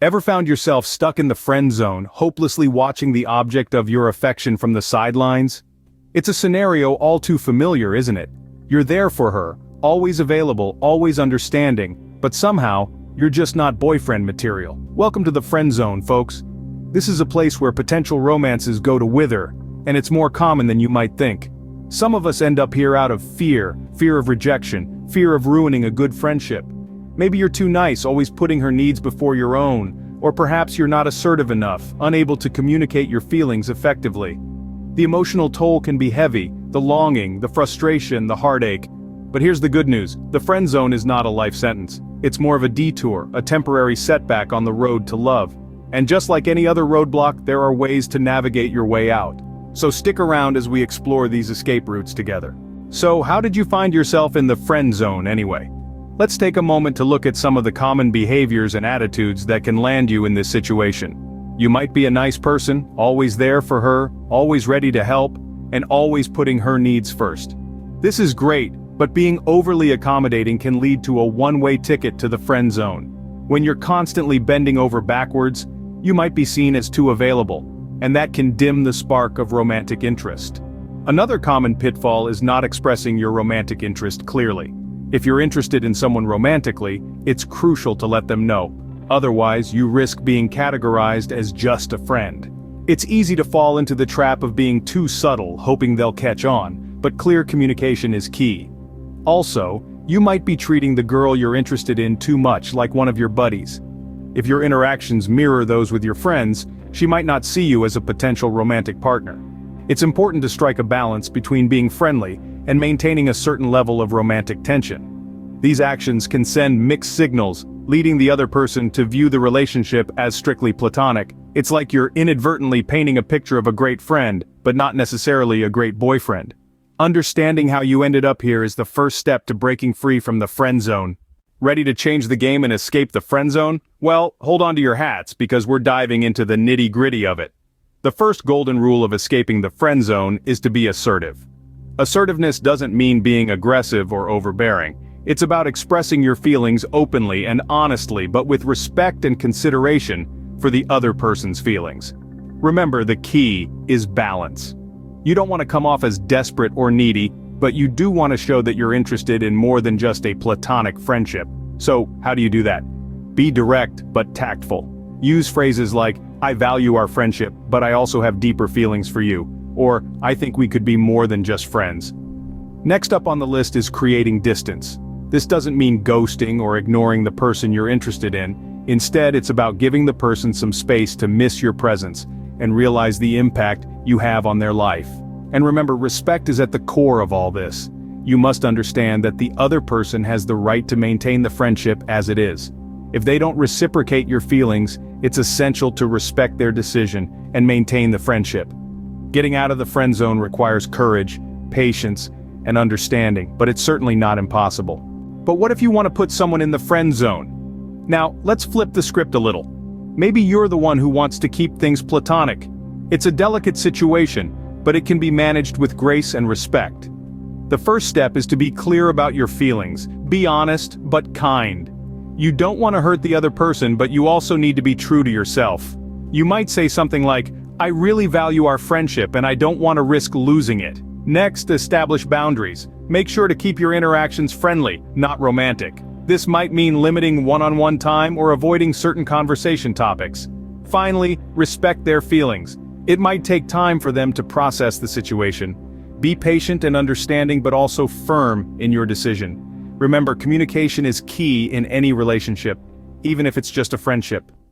Ever found yourself stuck in the friend zone, hopelessly watching the object of your affection from the sidelines? It's a scenario all too familiar, isn't it? You're there for her, always available, always understanding, but somehow, you're just not boyfriend material. Welcome to the friend zone, folks. This is a place where potential romances go to wither, and it's more common than you might think. Some of us end up here out of fear of rejection, fear of ruining a good friendship. Maybe you're too nice, always putting her needs before your own, or perhaps you're not assertive enough, unable to communicate your feelings effectively. The emotional toll can be heavy, the longing, the frustration, the heartache. But here's the good news, the friend zone is not a life sentence. It's more of a detour, a temporary setback on the road to love. And just like any other roadblock, there are ways to navigate your way out. So stick around as we explore these escape routes together. So how did you find yourself in the friend zone anyway? Let's take a moment to look at some of the common behaviors and attitudes that can land you in this situation. You might be a nice person, always there for her, always ready to help, and always putting her needs first. This is great, but being overly accommodating can lead to a one-way ticket to the friend zone. When you're constantly bending over backwards, you might be seen as too available, and that can dim the spark of romantic interest. Another common pitfall is not expressing your romantic interest clearly. If you're interested in someone romantically, it's crucial to let them know. Otherwise, you risk being categorized as just a friend. It's easy to fall into the trap of being too subtle, hoping they'll catch on, but clear communication is key. Also, you might be treating the girl you're interested in too much like one of your buddies. If your interactions mirror those with your friends, she might not see you as a potential romantic partner. It's important to strike a balance between being friendly and maintaining a certain level of romantic tension. These actions can send mixed signals, leading the other person to view the relationship as strictly platonic. It's like you're inadvertently painting a picture of a great friend, but not necessarily a great boyfriend. Understanding how you ended up here is the first step to breaking free from the friend zone. Ready to change the game and escape the friend zone? Well, hold on to your hats because we're diving into the nitty-gritty of it. The first golden rule of escaping the friend zone is to be assertive. Assertiveness doesn't mean being aggressive or overbearing. It's about expressing your feelings openly and honestly, but with respect and consideration for the other person's feelings. Remember, the key is balance. You don't want to come off as desperate or needy, but you do want to show that you're interested in more than just a platonic friendship. So, how do you do that? Be direct but tactful. Use phrases like, "I value our friendship, but I also have deeper feelings for you," or "I think we could be more than just friends." Next up on the list is creating distance. This doesn't mean ghosting or ignoring the person you're interested in. Instead, it's about giving the person some space to miss your presence and realize the impact you have on their life. And remember, respect is at the core of all this. You must understand that the other person has the right to maintain the friendship as it is. If they don't reciprocate your feelings, it's essential to respect their decision and maintain the friendship. Getting out of the friend zone requires courage, patience, and understanding, but it's certainly not impossible. But what if you want to put someone in the friend zone? Now, let's flip the script a little. Maybe you're the one who wants to keep things platonic. It's a delicate situation, but it can be managed with grace and respect. The first step is to be clear about your feelings. Be honest, but kind. You don't want to hurt the other person, but you also need to be true to yourself. You might say something like, "I really value our friendship and I don't want to risk losing it." Next, establish boundaries. Make sure to keep your interactions friendly, not romantic. This might mean limiting one-on-one time or avoiding certain conversation topics. Finally, respect their feelings. It might take time for them to process the situation. Be patient and understanding, but also firm in your decision. Remember, communication is key in any relationship, even if it's just a friendship.